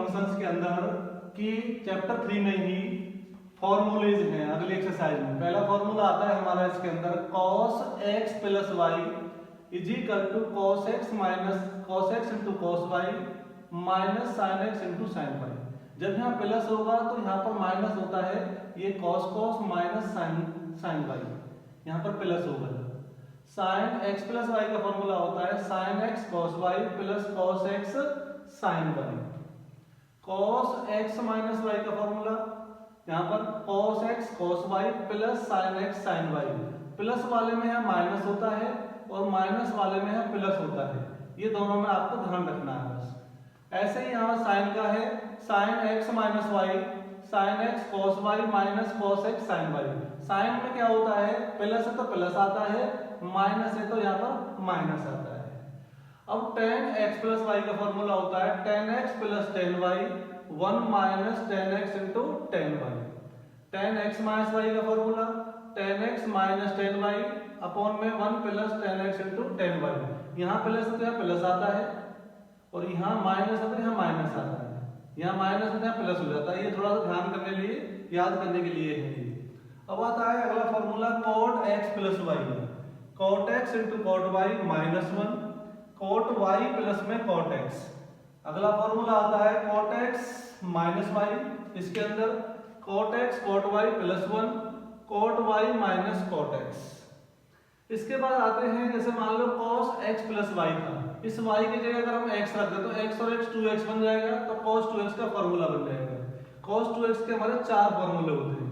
Functions के अंदर कि चैप्टर 3 में ही फॉर्मूलेज हैं। अगली एक्सरसाइज में पहला फॉर्मूला आता है हमारा इसके अंदर cos x plus y is equal to cos x minus cos x into cos y minus sin x into sin y। जब यहाँ प्लस होगा तो यहाँ पर माइनस होता है, ये cos माइनस sin y, यहाँ पर प्लस होगा। sin x प्लस y का फॉर्मूला होता है sin x cos y plus cos x sin y। cos x minus y का फॉर्मूला यहाँ पर cos x cos y plus sin x sin y। Plus वाले में यहाँ माइनस होता है और माइनस वाले में यहाँ प्लस होता है, ये दोनों में आपको ध्यान रखना है बस। ऐसे ही यहाँ साइन का है sin x minus y sin x cos y minus cos x sin y। Sine में क्या होता है, प्लस है तो प्लस आता है, माइनस है तो यहाँ पर माइनस आता है। अब tan x प्लस y का फॉर्मूला होता है tan x plus tan y 1 minus tan x into tan y। tan x minus y का formula tan x minus tan y upon में 1 plus tan x into tan y। यहाँ plus है तो यहाँ plus आता है और यहाँ माइनस है तो यहाँ माइनस आता है, यहाँ माइनस है तो यहाँ प्लस हो जाता है। ये थोड़ा सा ध्यान करने के लिए, याद करने के लिए है ये। अब आता है अगला formula cot x plus y। cot x into cot y minus 1 cot y plus में cot x। अगला फॉर्मूला आता है cot x माइनस y, इसके अंदर cot x cot y plus 1 cot y minus cot x। इसके बाद आते हैं जैसे मान लो cos x प्लस y था, इस y की जगह अगर हम x रख दें तो x और x 2x बन जाएगा, तो cos 2x का फॉर्मूला बन जाएगा। cos 2x के हमारे 4 फॉर्मूले होते हैं,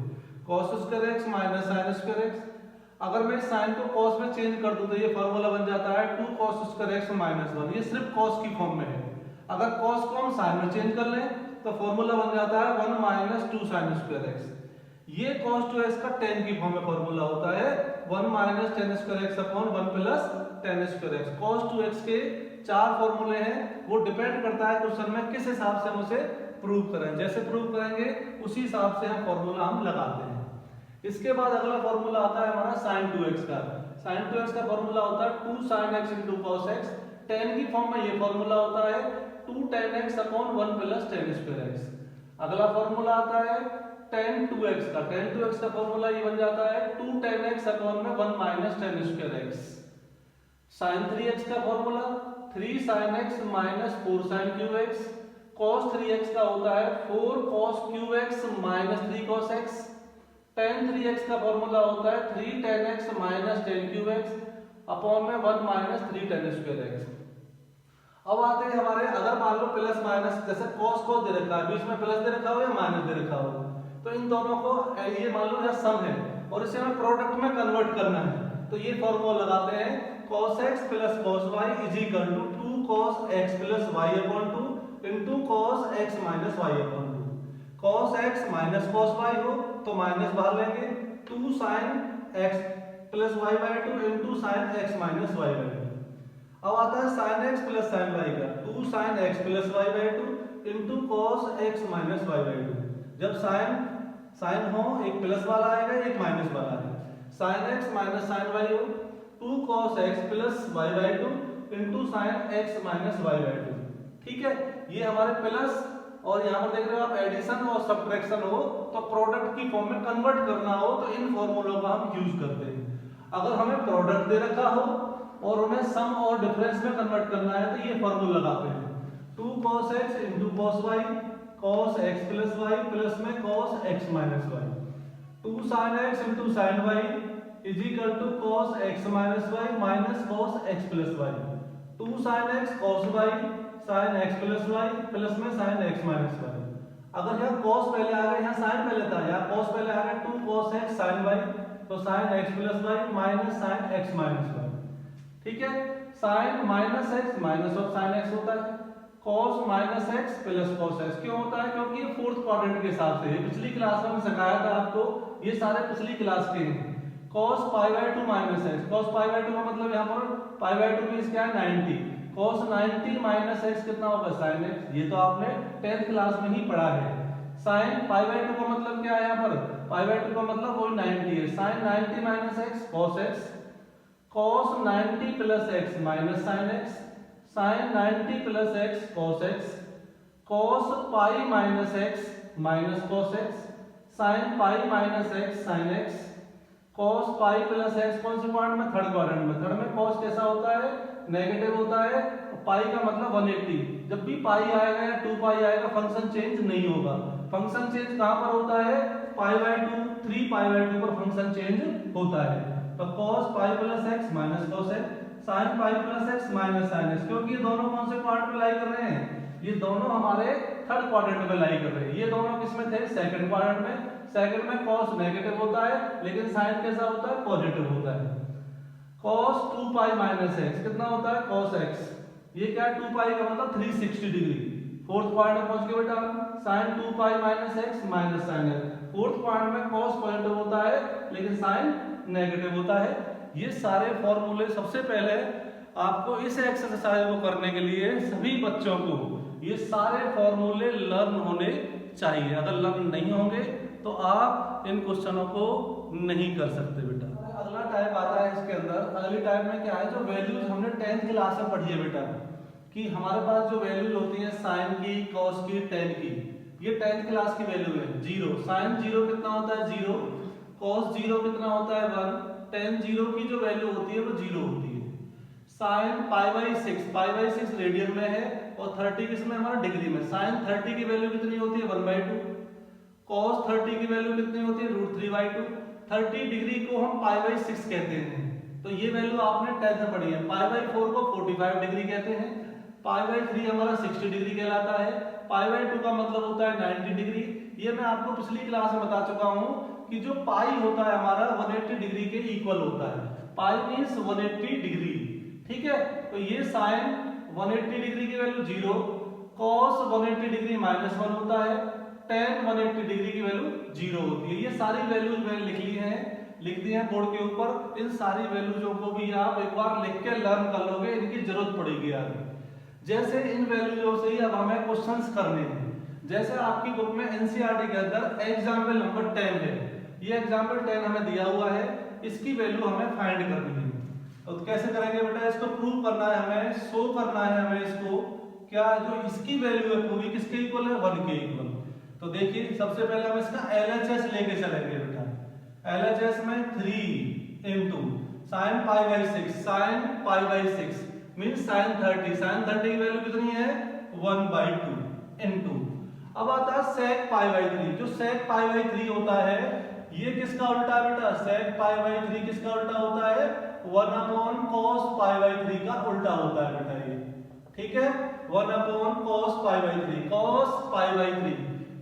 cos square x minus sin square x। अगर मैं sin को cos में चेंज कर दूं तो ये फॉर्मूला बन जाता है 2 cos स्क्वायर x माइनस 1। ये सिर्फ cos की फॉर्म में है। अगर cos को हम sin में चेंज कर लें तो फॉर्मूला बन जाता है 1 माइनस 2 sin स्क्वायर x। ये cos 2x का tan की फॉर्म में फॉर्मूला होता है 1 minus tan square x upon 1 plus tan square x। cos 2x के 4 फॉर्मूले हैं, वो डिपेंड करता है क्वेश्चन में किस हिसाब से हम उसे प्रूव करें। जैसे प्रूव करेंगे उसी हिसाब से हम फॉर्मूला हम लगाते हैं। इसके बाद अगला फॉर्मूला आता है हमारा sin 2x का। sin 2x का फॉर्मूला होता है 2 sin x into cos x। tan की फॉर्म में ये फॉर्मूला होता है 2 tan x upon 1 plus tan square x। अगला फॉर्मूला आता है tan 2x का। tan 2x का फॉर्मूला ये बन जाता है 2 tan x अपॉन में 1 minus tan square x। sin 3x का formula 3 sin x minus 4 sin cube x। cos 3x का होता है 4 cos cube x minus 3 cos x। tan 3x का फॉर्मूला होता है 3 tan x minus tan cube x upon में 1 minus 3 tan square x। अब आते हैं हमारे, अगर मान लो प्लस माइनस, जैसे cos को दे रखा है, बीच में प्लस दे रखा हो या माइनस दे रखा हो, तो इन दोनों को ये मान लो यह सम है और इसे हमें प्रोडक्ट में कन्वर्ट करना है, तो ये फॉर्मूला लगाते हैं cos x plus cos y is equal to 2 cos x plus y upon 2 into cos x minus y upon 2। cos x minus cos y हो तो माइनस बाहर लेंगे, 2 sin x plus y by 2 into sin x minus y by 2। अब आता है sin x plus sin y का 2 sin x plus y by 2 into cos x minus y by 2। जब sin हो, एक प्लस वाला आएगा एक माइनस वाला है। sin x minus sin y हो 2 cos x plus y by 2 into sin x minus y by 2। ठीक है, ये हमारे प्लस, और यहाँ पर देख रहे हो आप एडिशन और सब्ट्रैक्शन हो तो प्रोडक्ट की फॉर्म में कन्वर्ट करना हो तो इन फॉर्मूलों का हम यूज करते हैं। अगर हमें प्रोडक्ट दे रखा हो और उन्हें सम और डिफरेंस में कन्वर्ट करना है तो ये फॉर्मूला लगाते हैं 2 cos x into cos y cos x plus y plus में cos x minus y। 2 sin x into sin y is equal to cos x minus y minus cos x plus y। 2 sin x cos y sin x plus y plus में sin x minus y। अगर यहाँ cos पहले आ गया, यहाँ sin पहले था, यहाँ cos पहले आ गया 2 cos x sin y तो sin x plus y minus sin x minus y। ठीक है, sin minus x minus of sin x होता है, cos minus x plus cos x। क्यों होता है? क्योंकि ये फोर्थ क्वाड्रेंट के हिसाब से है। पिछली क्लास में मैंने सिखाया था आपको, ये सारे पिछली क्लास के हैं। cos pi by 2 minus x, cos pi by 2 का मतलब यहाँ पर पाई बाय 2 मींस क्या है 90, cos 90 माइनस x कितना होगा sin x। ये तो आपने 10th क्लास में ही पढ़ा है। sin पाई बाय 2 का मतलब क्या है, यहाँ पर पाई बाय 2 का मतलब वही 90 है। sin 90 minus x cos x, cos 90 plus x minus sin x, sin 90 plus x cos x, cos pi minus x minus cos x, sin pi minus x sin x, cos pi plus x कौन से quadrant में? Third quadrant में। Third में cos कैसा होता है? Negative होता है। पाई का मतलब 180। जब भी पाई आएगा या 2 पाई आएगा फंक्शन चेंज नहीं होगा। फंक्शन चेंज कहां पर होता है? पाई बाय 2, 3 पाई बाय 2 पर फंक्शन चेंज होता है। तो cos pi plus x minus cos x, sin pi plus x minus sin x, क्योंकि ये दोनों कौन से क्वाड्रेंट में लाई कर रहे हैं? ये दोनों हमारे थर्ड क्वाड्रेंट में लाई कर रहे हैं। ये दोनों किस में थे? सेकंड क्वाड्रेंट में। सेकंड में cos नेगेटिव होता है लेकिन sin कैसा होता है? पॉजिटिव होता है। cos 2 पाई माइनस x कितना होता है? cos x। ये क्या है? 2 पाई का मतलब 360 डिग्री। फोर्थ क्वाड्रेंट में पहुंच गए बेटा। sin 2 पाई minus x minus sin x। Fourth quadrant में cos पॉजिटिव होता है लेकिन sin नेगेटिव होता है। ये सारे फॉर्मूले सबसे पहले आपको इस एक्सरसाइज को करने के लिए सभी बच्चों को ये सारे फॉर्मूले लर्न होने चाहिए। अगर लर्न नहीं होंगे तो आप इन क्वेश्चनों को नहीं कर सकते बेटा। अगला टाइप आता है इसके अंदर। अगली टाइप में क्या है? जो वैल्यूज हमने 10th क्लास में पढ़ी है बेटा, कि हमारे पास जो वैल्यूज होती है साइन की, कॉस की, टेन की, ये 10th क्लास की वैल्यू है। 0 साइन 0 कितना होता है? 0। कॉस 0 कितना होता है? 1। टेन 0 की जो वैल्यू होती है वो 0 होती है। Sine pi by 6, pi by 6 radian में है और 30 किसमें? हमारा डिग्री में। साइन 30 की वैल्यू कितनी होती है? 1/2। कॉस 30 की वैल्यू कितनी होती है? √3/2। 30 डिग्री को हम पाई बाई 6 कहते हैं, तो ये वैल्यू आपने 10th में पढ़ी है। पाई बाई 4 को 45 डिग्री कहते हैं। पाई बाई 3 हमारा 60 डिग्री कहलाता है। पाई बाई 2 का मतलब होता है 90 डिग्री। ये मैं आपको पिछली क्लास में बता चुका हूं कि जो पाई होता है हमारा 180 डिग्री के इक्वल होता है। पाई मींस 180 डिग्री, ठीक है। तो ये साइन 180 डिग्री की वैल्यू 0, कॉस 180 डिग्री -1 होता है, टेन 180 डिग्री की वैल्यू 0 होती है। ये सारी वैल्यूज मैंने लिख दी हैं बोर्ड के ऊपर। इन सारी वैल्यूजों को भी आप एक बार लिख के लर्न कर लोगे, इनकी जरूरत पड़ेगी आगे। जैसे इन वैल्यूजों से ही अब हमें क्वेश्चंस करने हैं। जैसे आपकी बुक में एनसीईआरटी के अंदर एग्जाम्पल नंबर 10 है। ये एग्जाम्पल 10 हमें दिया हुआ है, इसकी वैल्यू हमें फाइंड करनी है। तो कैसे करेंगे बेटा? इसको प्रूव करना है हमें, शो करना है हमें इसको। क्या जो इसकी वैल्यू है वो भी किसके इक्वल है? 1 के इक्वल। तो देखिए सबसे पहले हम इसका LHS लेके चलेंगे बेटा। LHS में 3 into sin pi by 6, sin pi by 6 mean sin 30। sin 30 की वैल्यू कितनी है? 1/2 into। अब आता है sec पाई बाई 3। जो sec पाई बाई 3 होता है ये किसका उल्टा है बेटा? sec पाई बाई 3 किसका उल्टा होता है? 1/cos पाई बाई 3 का उल्टा होता है बेटा ये, ठीक है। 1/cos pi by 3, cos pi by 3,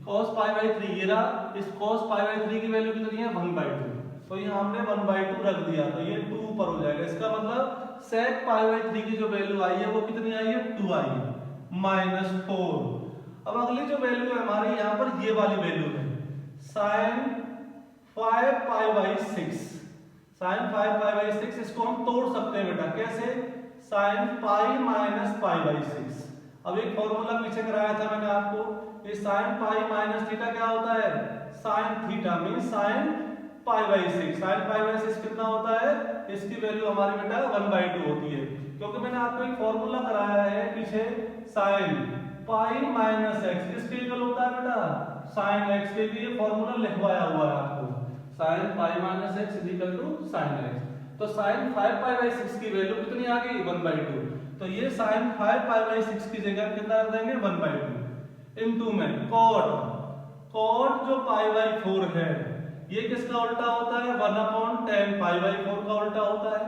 cos pi by 3 ये रहा। इस cos पाई बाई 3 की वैल्यू कितनी है? 1/2। तो ये हमने 1/2 रख दिया, तो ये 2 ऊपर हो जाएगा। इसका मतलब sec पाई बाई 3 की जो वैल्यू आई है वो कितनी आई है? 2 आई है, -4। अब अगली जो वैल्यू है हमारी यहाँ पर ये वाली वैल्यू है sin 5 pi by 6। sin 5 pi by 6 इसको हम तोड़ सकते हैं बेटा। कैसे? sin pi minus pi by 6। अब एक फॉर्मूला पीछे कराया था मैंने आपको। ये sin पाई माइनस थीटा क्या होता है? sin theta mean sin pi by 6। sin pi by 6 कितना होता है? इसकी वैल्यू हमारी बेटा 1/2 होती है। क्योंकि मैंने आपको एक फॉर्मूला कराया है पीछे, sin पाई माइनस x किसके इक्वल होता है बेटा? sin x के लिए फॉर्मूला लिखवाया हुआ है आपको। sin pi minus x is equal to sin x। तो sin 5 पाई बाई 6 की वैल्यू कितनी आ गई? 1/2। तो ये sin 5 पाई बाई 6 की जगह कितना रख देंगे? 1/2 इनटू में cot जो पाई बाई 4 है ये किसका उल्टा होता है? 1/10 पाई बाई 4 का उल्टा होता है।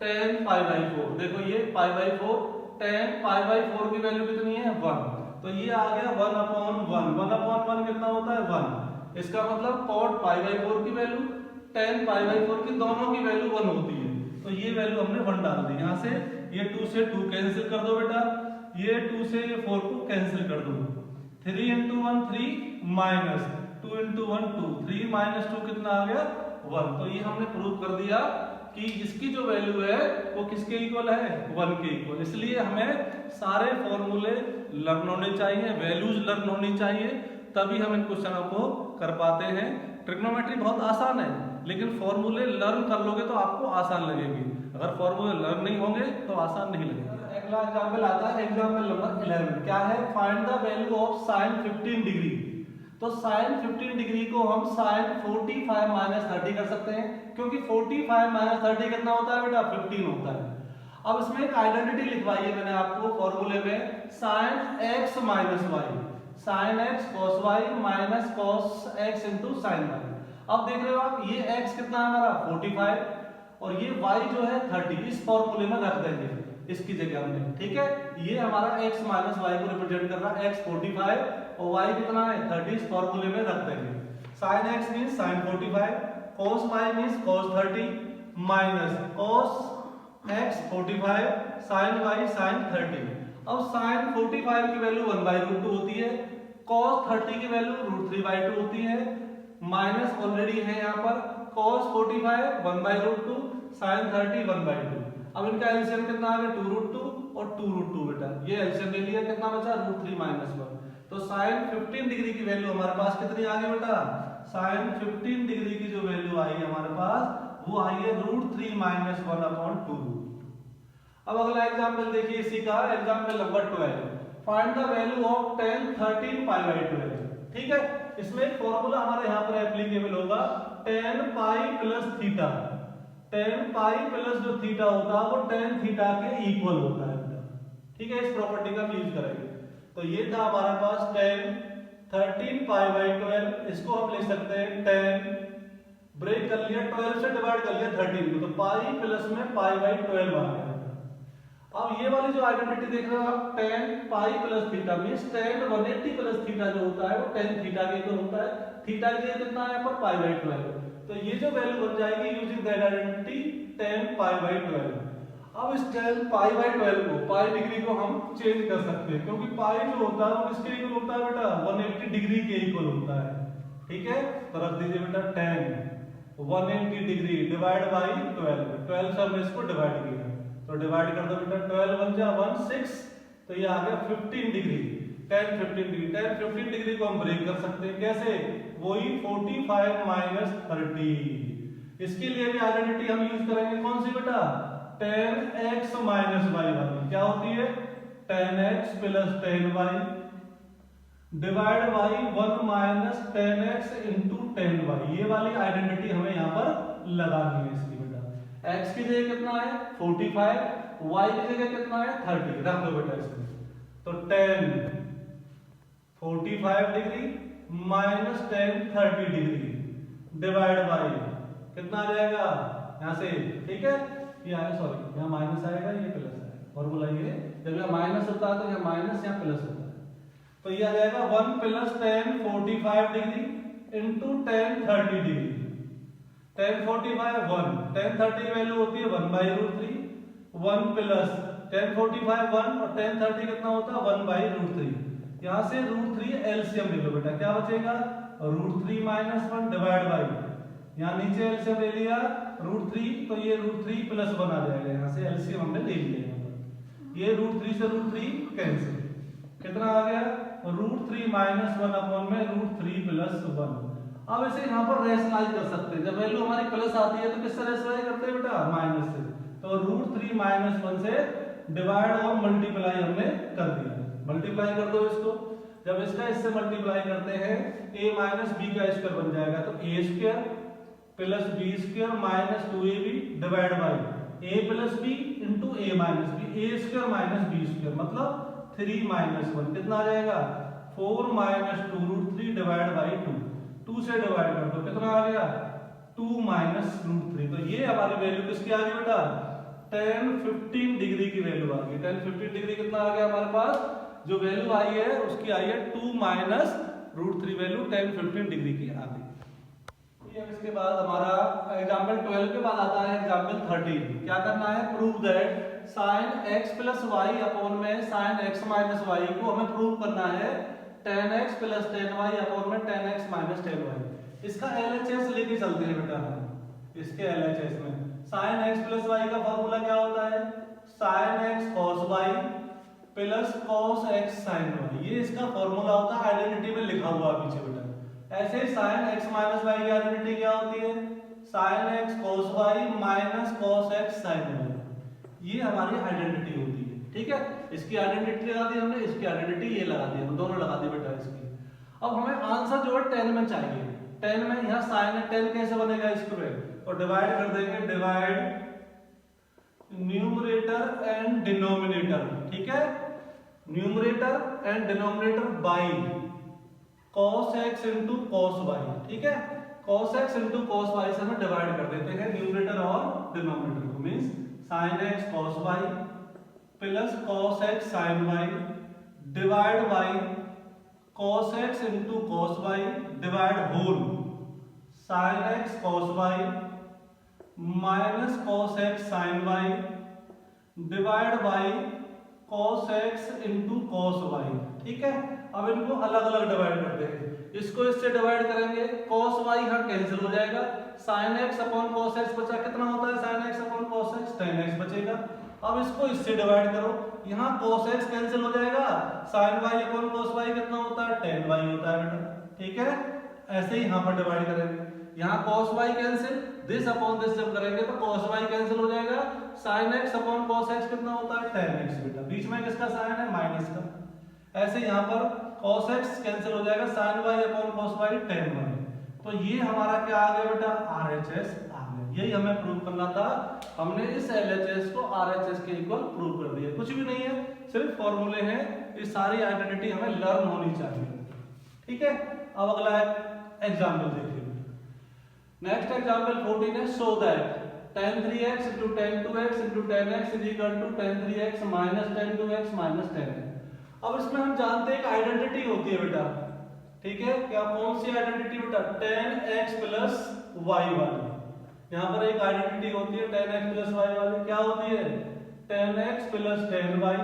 10 पाई बाई 4, देखो ये पाई बाई 4, 10 पाई बाई 4 की वैल्यू कितनी है? 1। तो ये आ गया 1/1। 1/1 कितना होता है? 1। इसका मतलब cot पाई बाई 4 की वैल्यू 10 पाई बाई 4 की दोनों की वैल्यू 1 होती है। तो ये वैल्यू हमने 1 डाल दी। यहाँ से ये 2 से 2 कैंसिल कर दो बेटा, ये 2 से ये 4 को कैंसिल कर दो। 3 into 1 3 माइनस 2 into 1 2, 3 - 2 कितना आ गया? 1। तो ये हमने प्रूव कर दिया कि इसकी जो वैल्यू है वो किसके इक्वल है? 1 के इक्वल। इसलिए हमें सारे फॉर्मूले लर्न होने चाहिए, वैल्यूज लर्न होनी चाहिए, तभी हम इन क्वेश्चनों को कर पाते हैं। ट्रिग्नोमेट्री बहुत आसान है लेकिन फॉर्मूले लर्न कर लोगे तो आपको आसान लगेगी। अगर फॉर्मूले लर्न नहीं होंगे तो आसान नहीं लगेगी। अगला एग्जांपल आता है एग्जांपल नंबर 11। क्या है? Find the value of sin 15 degree. तो sin 15 डिग्री को हम sin 45 माइनस 30 कर सकते हैं, क्योंकि 45 माइनस 30 कितना होता है बेटा? 15 होता है। अब इसमें एक आइडेंटिटी लिखवाई है मैंने आपको फॉर्मूले में, sin x minus y, sin x cos y minus cos x into sin y। अब देख रहे हो आप, ये x कितना है हमारा? 45 और ये y जो है 30, इस फॉर्मूले में रख देंगे इसकी जगह में, ठीक है। ये हमारा x माइनस y को रिप्रेजेंट कर रहा है, x 45 और y कितना है? 30, इस फॉर्मूले में रख देंगे। sin x means sin 45, cos y means cos 30 minus cos x 45, sin y sin 30। अब sin 45 की वैल्यू 1/√2 होती है, cos 30 की वैल्यू √3/2 होती है, माइनस ऑलरेडी है यहाँ पर, cos 45 1/√2, sin 30 1/2। अब इनका एलसीएम कितना आ गया? 2√2 और 2√2 बेटा, ये एलसीएम ले लिया, कितना बचा? √3 माइनस 1। तो sin 15 डिग्री की वैल्यू हमारे पास कितनी आ गई बेटा? sin 15 डिग्री की जो वैल्यू आई हमारे पास, वो आई है √3 माइनस 1/2। अब अगला एग्जांपल देखिए इसी का, example number 12। Find the value of tan 13 π/12। ठीक है, इसमें एक फॉर्मूला हमारे यहाँ पर एप्लीकेबल होगा, tan pi plus theta. tan pi plus जो थीटा होता है वो tan थीटा के इक्वल होता है, ठीक है। इस प्रॉपर्टी का यूज करेंगे। तो ये था हमारे पास tan 13 π/12, इसको हम लिख सकते हैं tan, ब्रेक कर लिया, 12 से डिवाइड कर लिया 13 को, तो पाई प्लस में π/12 आ गया। अब ये वाली जो आइडेंटिटी देख रहे हो आप, tan pi plus theta means tan 180 plus theta जो होता है वो tan थीटा के इक्वल होता है। थीटा की जगह कितना है यहाँ पर? π/12। तो ये जो वैल्यू बन जाएगी यूजिंग दैट आइडेंटिटी tan π/12। अब इस tan π/12 को, पाई डिग्री को हम चेंज कर सकते हैं, क्योंकि पाई जो होता है वो किसके इक्वल होता है बेटा? 180 डिग्री के इक्वल होता है, ठीक है। तो रख दीजिए बेटा tan 180 डिग्री डिवाइड बाई 12 से हमने इसको डिवाइड किया, तो डिवाइड कर दो बेटा, 12 1 जा 1 6, तो ये आ गया 15 degree, tan 15 degree. tan 15 degree को हम ब्रेक कर सकते हैं, कैसे? वही 45 माइनस 30। इसके लिए भी आइडेंटिटी हम यूज करेंगे, कौन सी बेटा? tan x माइनस y वाली। क्या होती है? tan x plus tan y divide by 1 minus tan x into tan y। ये वाली आइडेंटिटी हमें यहाँ पर लगानी है इसकी बेटा। x की जगह कितना है? 45, y की जगह कितना है? 30, रख दो बेटा इसमें। तो tan 45 degree minus tan 30 degree divide by कितना आ जाएगा यहाँ से, ठीक है। ये आया, सॉरी यहाँ माइनस आएगा, ये प्लस आएगा, फॉर्मूला ये, जब यहाँ माइनस होता है तो यहाँ माइनस, यहाँ प्लस होता है, तो ये आ जाएगा 1 plus tan 45 degree into tan 30 degree. tan 45 1, tan 30 value होती है 1/√3, 1 प्लस tan 45 1 और tan 30 कितना होता है? 1/√3। यहाँ से √3 एलसीएम ले लो बेटा, क्या बचेगा? √3 माइनस 1 डिवाइड बाई, यहाँ नीचे एलसीएम ले लिया √3, तो ये √3 प्लस 1 आ जाएगा, यहाँ से एलसीएम हमने ले लिया, ये √3 से √3 कैंसिल, कितना आ गया? √3 माइनस 1 अपॉन में √3 प्लस 1। अब इसे यहाँ पर रेशनलाइज कर सकते हैं, जब वैल्यू हमारी प्लस आती है तो किससे रेशनलाइज करते हैं बेटा? माइनस से। तो √3 माइनस 1 से डिवाइड और मल्टीप्लाई हमने कर दिया, मल्टीप्लाई कर दो इसको। जब इसका इससे मल्टीप्लाई करते हैं, a माइनस बी का स्क्वायर बन जाएगा, तो a square plus b square minus 2ab divide by a plus b into a minus b, a square minus b square, मतलब 3 माइनस 1 कितना आ जाएगा? 4 माइनस 2√3 डिवाइड बाई 2, 2 से डिवाइड कर दो, कितना आ गया? 2 माइनस √3। तो ये हमारी वैल्यू किसकी आ गई बेटा? tan 15 डिग्री की वैल्यू आ गई। tan 15 डिग्री कितना आ गया हमारे पास? जो वैल्यू आई है उसकी आई है 2 माइनस √3 वैल्यू tan 15 डिग्री की आ गई। इसके बाद हमारा एग्जांपल 12 के बाद आता है एग्जांपल 13। क्या करना है? Prove that sin x plus y upon में sin x माइनस y को हमें प्रूव करना है tan x plus tan y upon में tan x minus tan y। इसका LHS लेके चलते हैं बेटा हम। इसके LHS में sin x प्लस y का फॉर्मूला क्या होता है? sin x cos y plus cos x sin y, ये इसका फॉर्मूला होता है, आइडेंटिटी में लिखा हुआ पीछे बेटा। ऐसे sin x माइनस y की आइडेंटिटी क्या होती है? sin x cos y minus cos x sin y, ये हमारी आइडेंटिटी होती है। ठीक है, इसकी आइडेंटिटी लगा दी हमने, इसकी आइडेंटिटी ये लगा दी, हम दोनों लगा दी बेटा इसकी। अब हमें आंसर जो है 10 में चाहिए। 10 में यहाँ साइन है, 10 कैसे बनेगा स्टूडेंट, तो डिवाइड कर देंगे, डिवाइड न्यूमरेटर एंड डिनोमिनेटर, ठीक है, numerator and denominator by cos x into cos y, ठीक है, cos x into cos y से हम डिवाइड कर देते हैं न्यूमरेटर और डिनोमिनेटर को, means sin x cos y plus cos x sin y divide by cos x into cos y divide whole sin x cos y minus cos x sin y divide by cos x into cos y, ठीक है। अब इनको अलग अलग divide करते हैं, इसको इससे डिवाइड करेंगे, cos y यहाँ कैंसिल हो जाएगा, sin x upon cos x बचा, कितना होता है sin x upon cos x, tan x बचेगा। अब इसको इससे डिवाइड करो, यहाँ cos x कैंसिल हो जाएगा, sin y upon cos y कितना होता है, tan y होता है बेटा, ठीक है। ऐसे ही यहाँ पर डिवाइड करेंगे, यहाँ cos y cancel, this upon this जब करेंगे तो cos y कैंसिल हो जाएगा, sin x upon cos x कितना होता है, tan x बेटा, बीच में किसका साइन है, माइनस का। ऐसे यहाँ पर cos x कैंसिल हो जाएगा, sin y upon cos y tan y, तो ये हमारा क्या आ गया बेटा, RHS आ गया। यही हमें प्रूव करना था, हमने इस LHS को RHS के इक्वल प्रूव कर दिया, कुछ भी नहीं है, सिर्फ फॉर्मूले हैं, ये सारी आइडेंटिटी हमें लर्न होनी चाहिए, ठीक है। अब अगला एग्जाम्पल देखिए, नेक्स्ट एग्जाम्पल 14 है, show that tan 3x into tan 2x into tan x is equal to tan 3x minus tan 2x minus tan x। अब इसमें हम जानते हैं एक आइडेंटिटी होती है बेटा, ठीक है, क्या कौन सी आइडेंटिटी बेटा, tan x प्लस y वाली, यहाँ पर एक आइडेंटिटी होती है tan x प्लस y वाली, क्या होती है, tan x plus tan y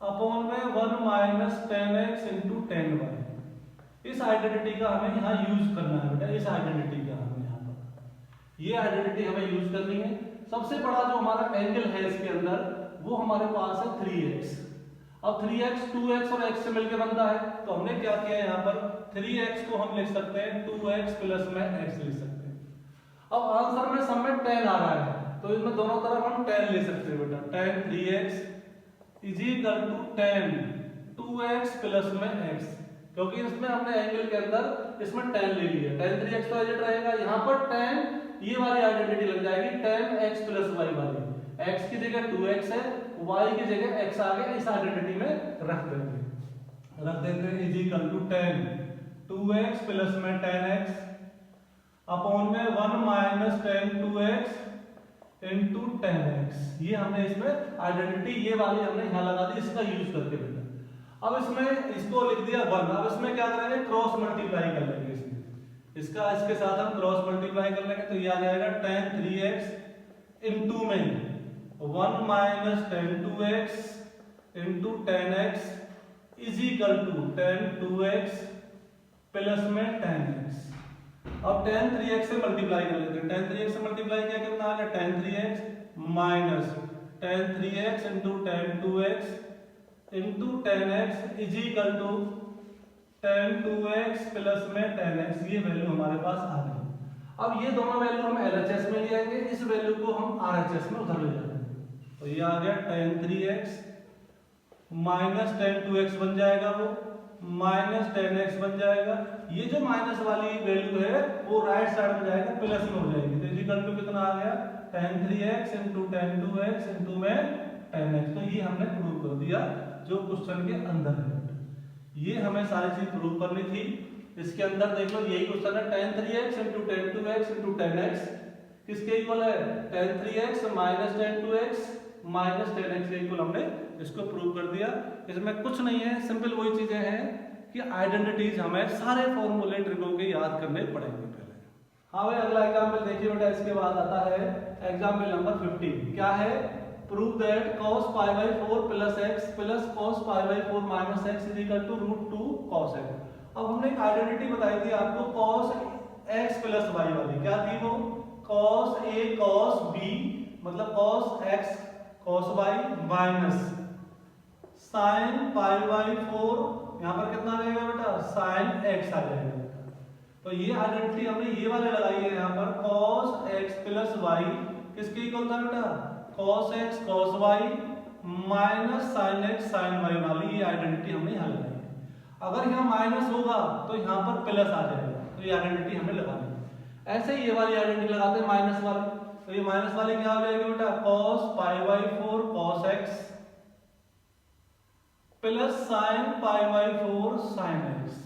upon में 1 minus tan x into tan y। इस आइडेंटिटी का हमें यहाँ यूज करना है बेटा, इस आइडेंटिटी का हमें यहाँ पर ये आइडेंटिटी हमें यूज करनी है। सबसे बड़ा जो हमारा एंगल है इसके अंदर वो हमारे पास है 3x। अब 3x 2x और x से मिलकर बनता है, तो हमने क्या किया यहाँ पर 3x को हम लिख सकते हैं 2x प्लस में x लिख सकते हैं। अब आंसर में सब में tan आ रहा है, तो इसमें दोनों तरफ हम tan ले सकते हैं बेटा, tan 3x is equal to tan 2x plus में x, क्योंकि इसमें हमने एंगल के अंदर इसमें tan ले लिया, tan 3x तो एज रहेगा, यहाँ पर tan ये वाली आइडेंटिटी लग जाएगी tan x प्लस y वाली, x की जगह 2x है, y की जगह x आ गया, इस आइडेंटिटी में रख देंगे is equal to tan 2x plus में tan x अपॉन में 1 minus tan 2x into tan x। ये हमने इसमें आइडेंटिटी ये वाली हमने यहाँ लगा दी, इसका यूज करके बेटा। अब इसमें इसको लिख दिया 1, अब इसमें क्या करेंगे, क्रॉस मल्टीप्लाई कर लेंगे, इसका इसके साथ हम क्रॉस मल्टीप्लाई कर लेंगे, तो ये आ जाएगा tan 3x इनटू में 1 minus tan 2x into tan x is equal to tan 2x plus में tan x। अब tan 3x से मल्टीप्लाई कर लेते हैं, tan 3x से मल्टीप्लाई किया कितना आ गया, tan 3x minus tan 3x into tan 2x into tan x is equal to tan 2x plus में tan x। ये वैल्यू हमारे पास आ गई। अब ये दोनों वैल्यू हम LHS में ले आएंगे, इस वैल्यू को हम RHS में उधर ले जाएंगे, तो ये आ गया tan 3x minus tan 2x बन जाएगा, वो माइनस tan x बन जाएगा। ये जो माइनस वाली वैल्यू है वो राइट साइड में जाएगा, प्लस में हो जाएगी, तो इक्वल टू कितना आ गया, tan 3x into tan 2x into में tan x। तो ये हमने प्रूव कर दिया जो क्वेश्चन के अंदर है, ये हमें सारी चीज प्रूव करनी थी। इसके अंदर देख लो यही क्वेश्चन है, tan 3x into tan 2x into tan x किसके इक्वल है, tan 3x minus tan 2x minus tan x के इक्वल हमने इसको प्रूव कर दिया। इसमें कुछ नहीं है, सिंपल वही चीजें हैं कि आइडेंटिटीज हमें सारे फॉर्मूले ट्रिकों के याद करने पड़ेंगे पहले। हाँ भाई, अगला एग्जाम्पल देखिए बेटा, इसके बाद आता है एग्जाम्पल नंबर 15। क्या है, prove that cos pi by 4 plus x plus cos pi by 4 minus x is equal to root 2 cos x। अब हमने एक आइडेंटिटी बताई थी आपको cos x plus y वाली, क्या थी वो, cos a cos b मतलब cos x cos y minus sin pi by 4, यहाँ पर कितना रहेगा बेटा, sin x आ जाएगा। तो ये आइडेंटिटी हमने ये वाले लगाई है यहाँ पर, cos x plus y किसके इक्वल था बेटा, cos x cos y minus sine x sine y वाली ये आइडेंटिटी हमने यहाँ लगाई है। अगर यहाँ माइनस होगा तो यहाँ पर प्लस आ जाएगा, तो ये आइडेंटिटी हमें लगानी है। ऐसे ही ये वाली आइडेंटिटी लगाते हैं माइनस वाली, तो ये माइनस वाली क्या हो जाएगी बेटा, cos pi by 4 cos x plus sine pi by 4 sin x।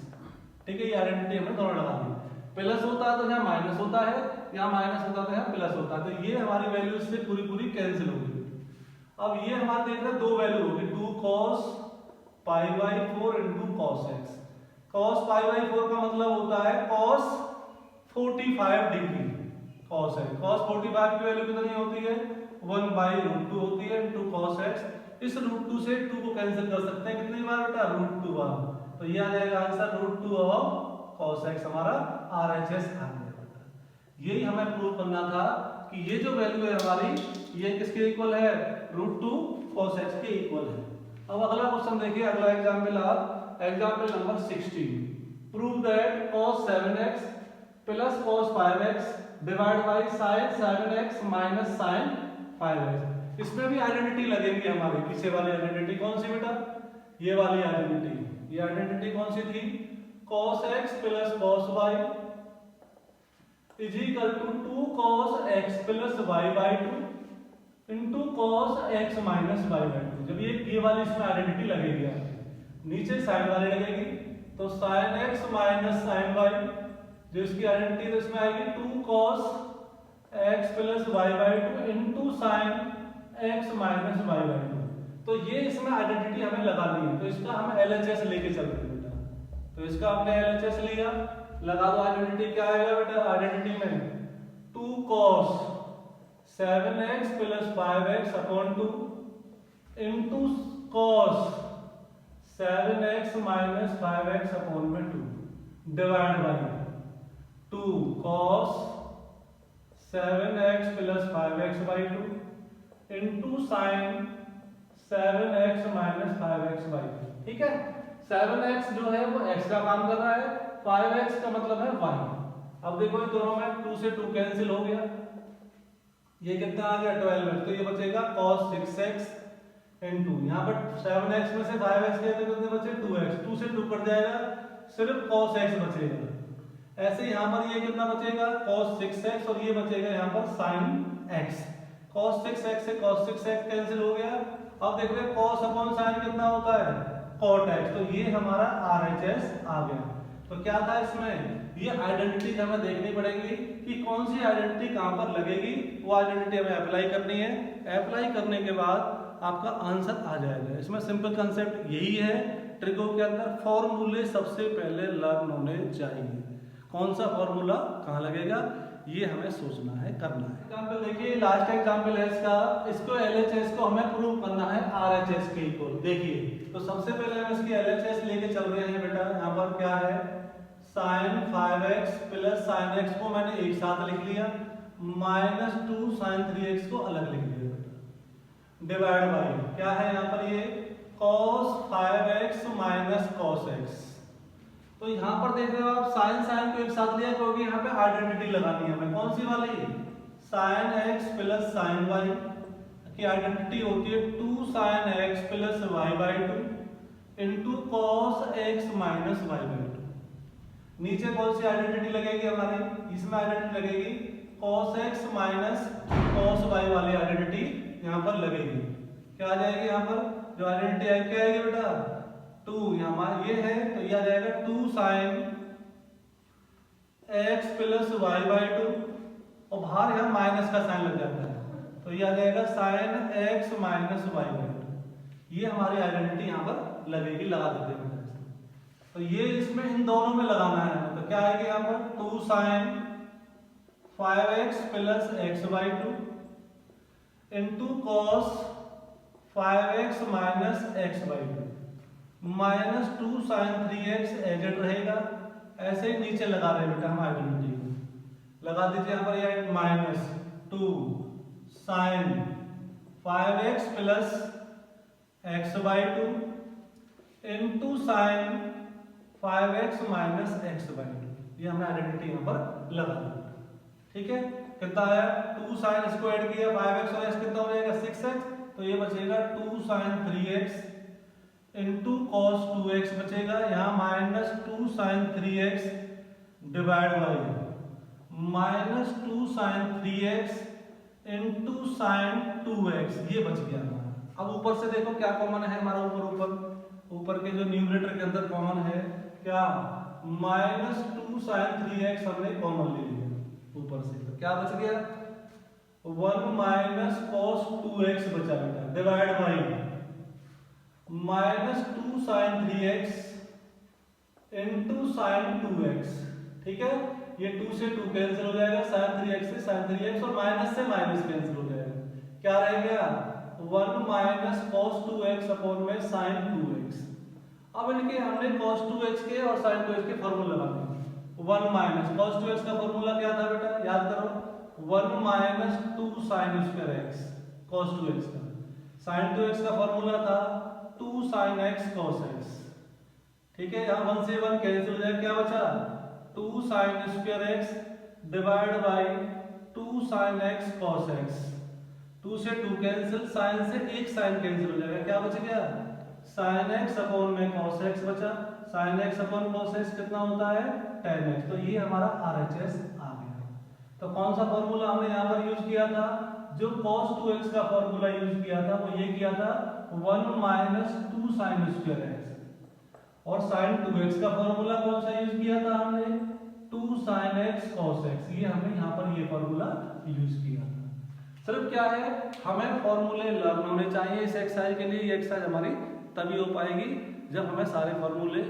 ठीक है, ये आइडेंटिटी हमने दोनों लगानी है। प्लस होता है तो यहाँ माइनस होता है, यहाँ माइनस होता है तो यहाँ प्लस होता है, तो ये हमारी वैल्यू इससे पूरी पूरी कैंसिल होगी। अब ये हमारे देख रहे हैं दो वैल्यू होगी, 2 cos pi by 4 into cos x। cos pi by 4 का मतलब होता है cos 45 degree cos x। cos 45 की वैल्यू कितनी होती है, 1/√2 होती है into cos x। इस √2 से 2 को कैंसिल कर सकते हैं कितनी बार बेटा, √2 बार, तो ये आ जाएगा आंसर √2 ऑफ cos x हमारा RHS आ गया बेटा। यही हमें प्रूव करना था कि ये जो वैल्यू है हमारी ये किसके इक्वल है, √2 cos x के इक्वल है। अब अगला क्वेश्चन देखिए, अगला एग्जांपल आप example number 16, prove that cos 7x plus cos 5x divide by sin 7x minus sin 5x। इसमें भी आइडेंटिटी लगेगी हमारी, पीछे वाली आइडेंटिटी कौन सी बेटा, ये वाली आइडेंटिटी। ये आइडेंटिटी कौन सी थी, cos x plus cos y is equal to 2 cos x plus y by 2 into cos x minus y by 2। जब ये वाली इसमें आइडेंटिटी लगेगी, नीचे साइन वाली लगेगी, तो sin x minus sin y, जो इसकी आइडेंटिटी तो इसमें आएगी 2 cos x plus y by 2 into sin x minus y by 2। तो ये इसमें आइडेंटिटी हमें लगानी है, तो इसका हम LHS लेके चलते हैं बेटा। तो इसका हमने LHS लिया, लगा दो आइडेंटिटी, क्या आएगा बेटा, आइडेंटिटी में 2 cos 7x plus 5x upon 2 into cos 7x minus 5x upon में 2 divide by 2 cos 7x plus 5x by 2 into sin 7x minus 5x by 2। ठीक है, 7x जो है वो x का काम कर रहा है, 5x का मतलब है y। अब देखो ये दोनों में 2 से 2 कैंसिल हो गया, ये कितना आ गया 12x, तो ये बचेगा cos 6x इनटू यहाँ पर 7x में से 5x गए तो कितने बचे 2x, 2 से 2 कट जाएगा, सिर्फ cos x बचेगा। ऐसे यहाँ पर ये कितना बचेगा cos 6x और ये बचेगा यहाँ पर sin x। cos 6x से cos 6x कैंसिल हो गया। अब देख रहे हैं cos अपॉन sin कितना होता है cot x, तो ये हमारा RHS आ गया। तो क्या था इसमें, ये आइडेंटिटी हमें देखनी पड़ेगी कि कौन सी आइडेंटिटी कहां पर लगेगी, वो आइडेंटिटी हमें अप्लाई करनी है। अप्लाई करने के बाद आपका आंसर आ जाएगा। इसमें सिंपल कंसेप्ट यही है, ट्रिको के अंदर फॉर्मूले सबसे पहले लर्न होने चाहिए। कौन सा फॉर्मूला कहाँ लगेगा ये हमें सोचना है, करना है। एग्जांपल देखिए, लास्ट एग्जांपल है इसका, इसको LHS को हमें प्रूव करना है RHS के इक्वल। देखिए तो सबसे पहले हम इसकी LHS लेके चल रहे हैं बेटा। यहाँ पर क्या है, sin 5x plus sin x को मैंने एक साथ लिख लिया, माइनस 2 sin 3x को अलग लिख लिया बेटा, डिवाइड बाय क्या है यहाँ पर ये cos 5x minus cos x। तो यहाँ पर देख रहे हो आप sin को एक साथ लिया, क्योंकि यहाँ पे आइडेंटिटी लगानी है हमें। कौन सी वाली, sin x plus sin y की आइडेंटिटी होती है 2 sin x plus y by 2 into cos x minus y by 2। नीचे कौन सी आइडेंटिटी लगेगी हमारी, इसमें आइडेंटिटी लगेगी cos x minus cos y वाली आइडेंटिटी यहाँ पर लगेगी। क्या आ जाएगी यहाँ पर जो आइडेंटिटी है, क्या आएगी बेटा 2, यहाँ ये है तो ये आ जाएगा 2 sin x plus y by 2 और बाहर यहाँ माइनस का साइन लग जाता है, तो ये आ जाएगा sin x minus y by 2। ये हमारी आइडेंटिटी यहाँ पर लगेगी, लगा देते हैं। तो ये इसमें इन दोनों में लगाना है, तो क्या आएगा यहाँ पर 2 sin 5x plus x by 2 into cos 5x minus x by 2 minus 2 sin 3x एजेड रहेगा। ऐसे ही नीचे लगा रहे बेटा हम आइडेंटिटी को, लगा दीजिए यहाँ पर ये minus 2 sin 5x plus x by 2 into sin 5x minus x by 2। ये हमने आइडेंटिटी यहाँ पर लगा दी। ठीक है, कितना आया 2 sin इसको ऐड किया 5x और x कितना हो जाएगा 6x, तो ये बचेगा 2 sin 3x into cos 2x बचेगा, यहाँ minus 2 sin 3x divide by minus 2 sin 3x into sine 2x, ये बच गया हमारा। अब ऊपर से देखो क्या कॉमन है हमारा, ऊपर के जो न्यूमरेटर के अंदर कॉमन है क्या, माइनस 2 sin 3x हमने कॉमन ले लिया ऊपर से, तो क्या बच गया 1 माइनस कॉस 2x बचा बेटा, divide by minus 2 sin 3x into sine 2x। ठीक है, ये 2 से 2 कैंसिल हो जाएगा, sin 3x से sin 3x और माइनस से माइनस कैंसिल हो जाएगा, क्या रह गया 1 माइनस cos 2x अपॉन में sin 2x। अब इनके हमने cos 2x के और sin 2x के फॉर्मूला लगाने, 1 माइनस cos 2x का फॉर्मूला क्या था बेटा, याद करो 1 minus 2 sin square x cos 2x का, sin 2x का फॉर्मूला था 2 sin x cos x। ठीक है, यहाँ 1 से 1 कैंसिल हो जाएगा, क्या बचा 2 sin square x divide by 2 sin x cos x। 2 से 2 कैंसिल, sin से एक sin कैंसिल हो जाएगा, क्या बच गया sin x अपॉन में cos x बचा, sin x upon cos x कितना होता है tan x। तो ये हमारा RHS आ गया। तो कौन सा फॉर्मूला हमने यहाँ पर यूज किया था, जो cos 2x का फॉर्मूला यूज किया था वो ये किया था 1 माइनस 2 sin स्क्वायर x, और sin 2x का फॉर्मूला कौन सा यूज किया था हमने 2 sin x cos x, ये हमने यहाँ पर ये फॉर्मूला यूज किया था। सिर्फ क्या है, हमें फॉर्मूले लर्न होने चाहिए इस एक्सरसाइज के लिए। ये एक्सरसाइज हमारी तभी हो पाएगी जब हमें सारे फॉर्मूले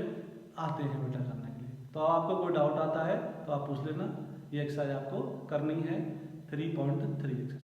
आते हैं बेटा करने के लिए। तो आपको कोई डाउट आता है तो आप पूछ लेना, ये एक्सरसाइज आपको करनी है 3.3।